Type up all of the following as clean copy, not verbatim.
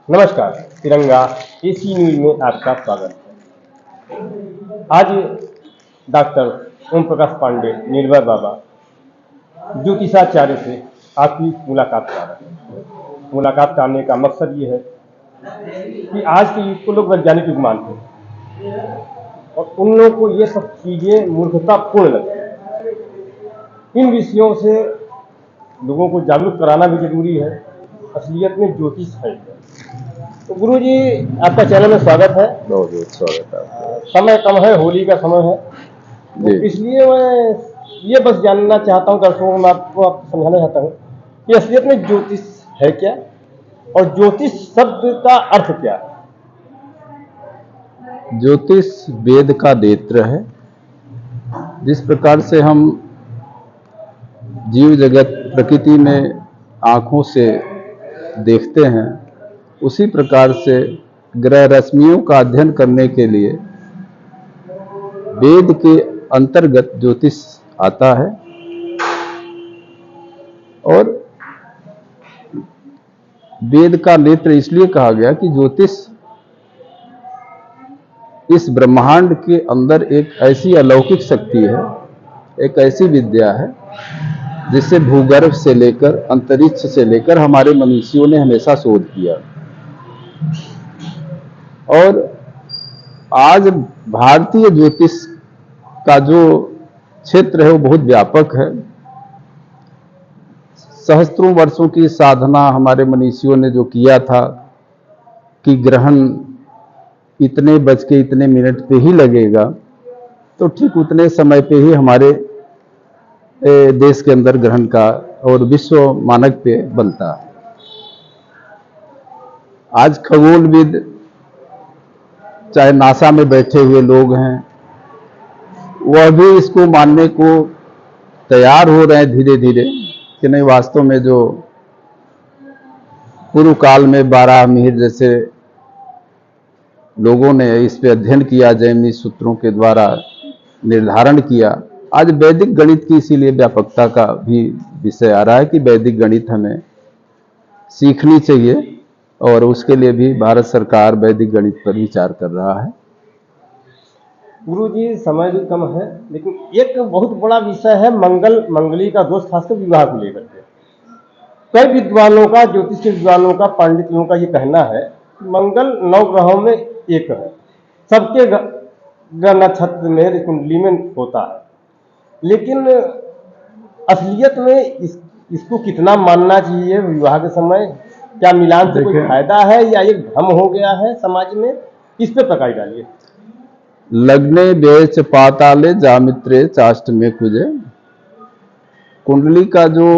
नमस्कार। तिरंगा AC news में आपका स्वागत है। आज डॉक्टर ओम प्रकाश पांडे निर्भय बाबा ज्योतिषाचार्य से आपकी मुलाकात करा रहे हैं। मुलाकात करने का मकसद ये है कि आज के युग को लोग वैज्ञानिक युग मानते हैं और उन लोगों को ये सब चीजें मूर्खतापूर्ण लगती है। इन विषयों से लोगों को जागरूक कराना भी जरूरी है। असलियत में ज्योतिष है। तो गुरु जी, आपका चैनल में स्वागत है। बहुत बहुत स्वागत है आपका। समय कम है, होली का समय है, तो जी। इसलिए मैं ये बस जानना चाहता हूँ, दर्शकों को मैं आपको समझाना चाहता हूँ कि असलियत में ज्योतिष है क्या और ज्योतिष शब्द का अर्थ क्या है। ज्योतिष वेद का नेत्र है। जिस प्रकार से हम जीव जगत प्रकृति में आंखों से देखते हैं, उसी प्रकार से ग्रह रश्मियों का अध्ययन करने के लिए वेद के अंतर्गत ज्योतिष आता है। और वेद का नेत्र इसलिए कहा गया कि ज्योतिष इस ब्रह्मांड के अंदर एक ऐसी अलौकिक शक्ति है, एक ऐसी विद्या है जिसे भूगर्भ से लेकर अंतरिक्ष से लेकर हमारे मनुष्यों ने हमेशा शोध किया। और आज भारतीय ज्योतिष का जो क्षेत्र है वो बहुत व्यापक है। सहस्त्रों वर्षों की साधना हमारे मनीषियों ने जो किया था कि ग्रहण इतने बज के इतने मिनट पे ही लगेगा, तो ठीक उतने समय पे ही हमारे देश के अंदर ग्रहण का और विश्व मानक पे बनता है। आज खगोलविद चाहे नासा में बैठे हुए लोग हैं, वह भी इसको मानने को तैयार हो रहे हैं धीरे धीरे कि नहीं, वास्तव में जो पूर्व काल में 12 मिहिर जैसे लोगों ने इस पे अध्ययन किया, जैमिनी सूत्रों के द्वारा निर्धारण किया। आज वैदिक गणित की इसीलिए व्यापकता का भी विषय आ रहा है कि वैदिक गणित हमें सीखनी चाहिए, और उसके लिए भी भारत सरकार वैदिक गणित पर विचार कर रहा है। गुरु जी, समय भी कम है, लेकिन एक बहुत बड़ा विषय है मंगली का दोष, खासकर विवाह को लेकर के। कई विद्वानों का, ज्योतिष के विद्वानों का, पंडितों का ये कहना है कि मंगल 9 ग्रहों में एक है, सबके ग्रह नक्षत्र में कुंडली में होता है, लेकिन असलियत में इसको कितना मानना चाहिए विवाह के समय? क्या मिलान से कोई फायदा है या एक भ्रम हो गया है समाज में? इस पे प्रकाश डालिए। लग्ने व्यय पाताले जामित्रे चाष्टमे कुजे। कुंडली का जो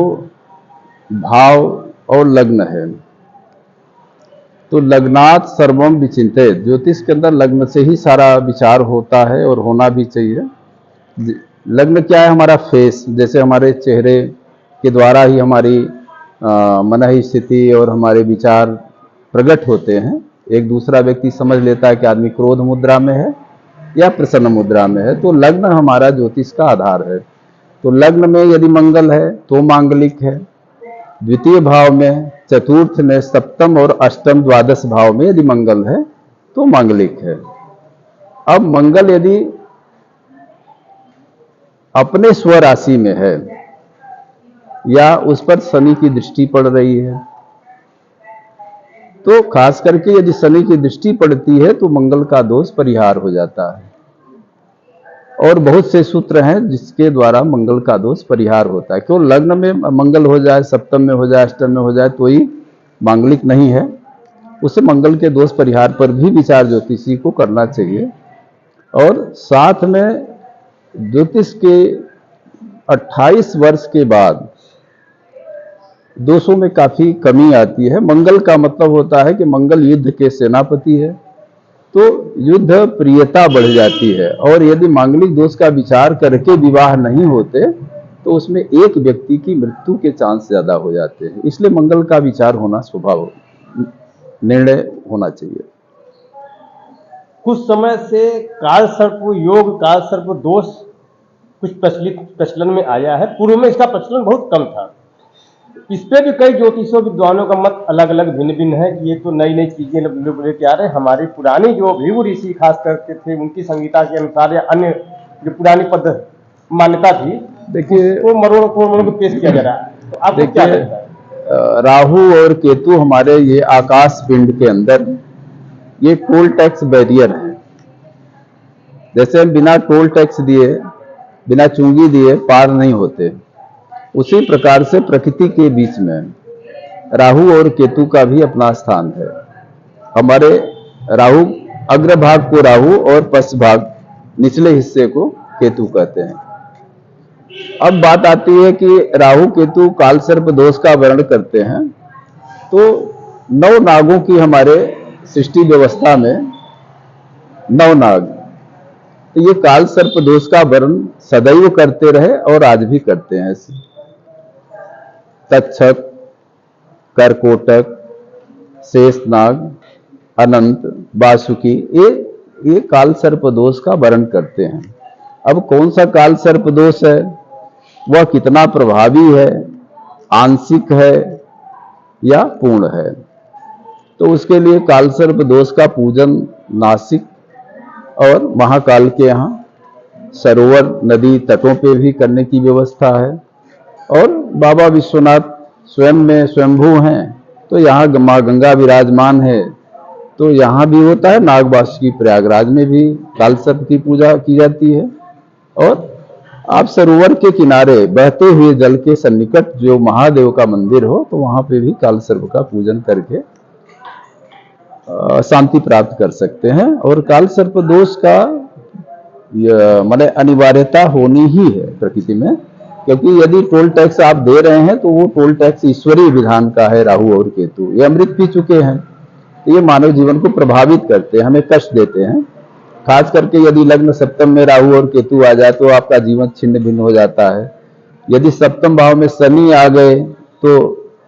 भाव और लग्न है, तो लग्नात् सर्वम विचिंतित। ज्योतिष के अंदर लग्न से ही सारा विचार होता है और होना भी चाहिए। लग्न क्या है? हमारा फेस, जैसे हमारे चेहरे के द्वारा ही हमारी मनही स्थिति और हमारे विचार प्रकट होते हैं। एक दूसरा व्यक्ति समझ लेता है कि आदमी क्रोध मुद्रा में है या प्रसन्न मुद्रा में है। तो लग्न हमारा ज्योतिष का आधार है। तो लग्न में यदि मंगल है तो मांगलिक है, द्वितीय भाव में, चतुर्थ में, सप्तम और अष्टम द्वादश भाव में यदि मंगल है तो मांगलिक है। अब मंगल यदि अपने स्वराशि में है या उस पर शनि की दृष्टि पड़ रही है, तो खास करके यदि शनि की दृष्टि पड़ती है तो मंगल का दोष परिहार हो जाता है। और बहुत से सूत्र हैं जिसके द्वारा मंगल का दोष परिहार होता है। क्यों? लग्न में मंगल हो जाए, सप्तम में हो जाए, अष्टम में हो जाए तो ही मांगलिक नहीं है। उसे मंगल के दोष परिहार पर भी विचार ज्योतिषी को करना चाहिए। और साथ में ज्योतिष के 28 वर्ष के बाद दोषों में काफी कमी आती है। मंगल का मतलब होता है कि मंगल युद्ध के सेनापति है, तो युद्ध प्रियता बढ़ जाती है। और यदि मांगलिक दोष का विचार करके विवाह नहीं होते तो उसमें एक व्यक्ति की मृत्यु के चांस ज्यादा हो जाते हैं। इसलिए मंगल का विचार होना स्वभाव, निर्णय होना चाहिए। कुछ समय से काल सर्प योग, काल सर्प दोष कुछ प्रचलन में आया है। पूर्व में इसका प्रचलन बहुत कम था। इस पे भी कई ज्योतिषों विद्वानों का मत अलग अलग भिन्न भिन्न है कि ये तो नई नई चीजें लोग लेके आ रहे हैं। हमारी पुरानी जो भृगु ऋषि खास करके थे, उनकी संहिता के अनुसार या अन्य जो पुरानी पद मान्यता थी, देखिए वो मरोड़ को पेश किया जा रहा है। तो आपको क्या देखिए लगता है? राहु और केतु हमारे ये आकाश पिंड के अंदर ये टोल टैक्स बैरियर है। जैसे हम बिना टोल टैक्स दिए, बिना चुंगी दिए पार नहीं होते, उसी प्रकार से प्रकृति के बीच में राहु और केतु का भी अपना स्थान है। हमारे राहु अग्रभाग को राहु और पश्च भाग निचले हिस्से को केतु कहते हैं। अब बात आती है कि राहु केतु काल सर्प दोष का वर्णन करते हैं, तो 9 नागों की हमारे सृष्टि व्यवस्था में 9 नाग, तो ये काल सर्प दोष का वर्णन सदैव करते रहे और आज भी करते हैं। तक्षक, करकोटक, शेषनाग, अनंत, वासुकी, ये काल सर्प दोष का वर्णन करते हैं। अब कौन सा काल सर्प दोष है, वह कितना प्रभावी है, आंशिक है या पूर्ण है, तो उसके लिए काल सर्प दोष का पूजन नासिक और महाकाल के यहाँ सरोवर नदी तटों पे भी करने की व्यवस्था है। और बाबा विश्वनाथ स्वयं में स्वयंभू हैं, तो यहाँ माँ गंगा विराजमान है, तो यहाँ भी होता है। नागवासुकी प्रयागराज में भी काल सर्प की पूजा की जाती है। और आप सरोवर के किनारे बहते हुए जल के सन्निकट जो महादेव का मंदिर हो, तो वहां पे भी काल सर्प का पूजन करके शांति प्राप्त कर सकते हैं। और काल सर्प दोष का माने अनिवार्यता होनी ही है प्रकृति में, क्योंकि यदि टोल टैक्स आप दे रहे हैं तो वो टोल टैक्स ईश्वरीय विधान का है। राहु और केतु ये अमृत पी चुके हैं, तो ये मानव जीवन को प्रभावित करते हैं, हमें कष्ट देते हैं। खास करके यदि लग्न सप्तम में राहु और केतु आ जाए तो आपका जीवन छिन्न भिन्न हो जाता है। यदि सप्तम भाव में शनि आ गए तो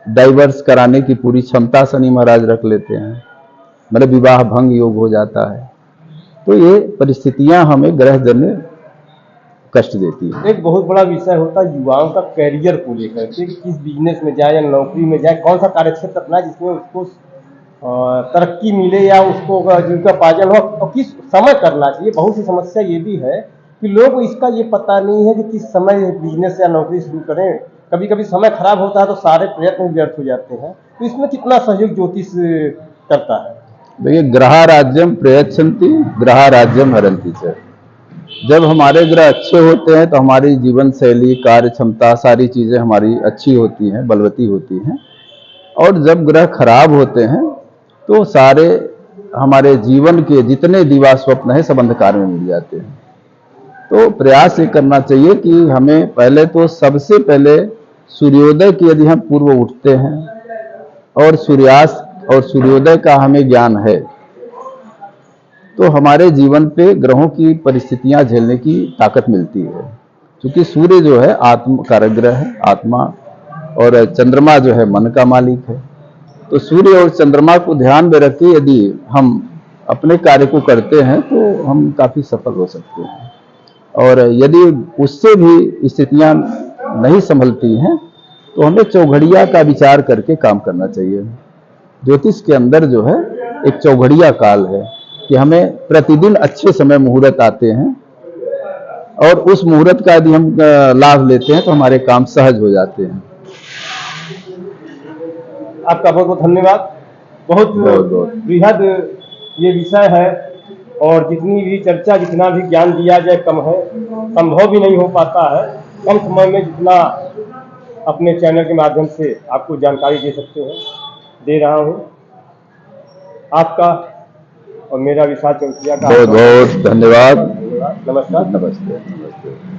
डाइवर्स कराने की पूरी क्षमता शनि महाराज रख लेते हैं, मतलब विवाह भंग योग हो जाता है। तो ये परिस्थितियां हमें ग्रहजन्य कष्ट देती है। एक बहुत बड़ा विषय होता है युवाओं का कैरियर को लेकर के, किस बिजनेस में जाए या नौकरी में जाए, कौन सा कार्यक्षेत्र अपना जिसमें उसको तरक्की मिले या उसको जीविकोपार्जन हो, और किस समय करना चाहिए। बहुत सी समस्या ये भी है कि लोग इसका ये पता नहीं है कि किस समय बिजनेस या नौकरी शुरू करें। कभी कभी समय खराब होता है तो सारे प्रयत्न व्यर्थ हो जाते हैं। तो इसमें कितना सहयोग ज्योतिष करता है? देखिए, ग्रह राज्यम प्रयच्छन्ति ग्रह राज्यम हरन्ति च। जब हमारे ग्रह अच्छे होते हैं तो हमारी जीवन शैली, कार्य क्षमता, सारी चीजें हमारी अच्छी होती हैं, बलवती होती हैं। और जब ग्रह खराब होते हैं तो सारे हमारे जीवन के जितने दिवा स्वप्न है सब अंधकार में मिल जाते हैं। तो प्रयास ये करना चाहिए कि हमें पहले तो सबसे पहले सूर्योदय की यदि हम पूर्व उठते हैं और सूर्यास्त और सूर्योदय का हमें ज्ञान है, तो हमारे जीवन पे ग्रहों की परिस्थितियां झेलने की ताकत मिलती है। क्योंकि सूर्य जो है आत्म कारक ग्रह है, आत्मा, और चंद्रमा जो है मन का मालिक है। तो सूर्य और चंद्रमा को ध्यान में रख के यदि हम अपने कार्य को करते हैं तो हम काफी सफल हो सकते हैं। और यदि उससे भी स्थितियां नहीं संभलती हैं तो हमें चौघड़िया का विचार करके काम करना चाहिए। ज्योतिष के अंदर जो है एक चौघड़िया काल है कि हमें प्रतिदिन अच्छे समय मुहूर्त आते हैं, और उस मुहूर्त का यदि हम लाभ लेते हैं तो हमारे काम सहज हो जाते हैं। आपका बहुत बहुत धन्यवाद। बहुत बृहद ये विषय है, और जितनी भी चर्चा, जितना भी ज्ञान दिया जाए कम है, संभव भी नहीं हो पाता है। कम समय में जितना अपने चैनल के माध्यम से आपको जानकारी दे सकते हैं, दे रहा हूँ। आपका और मेरा विशाल चौरसिया का बहुत बहुत धन्यवाद। नमस्कार। नमस्ते।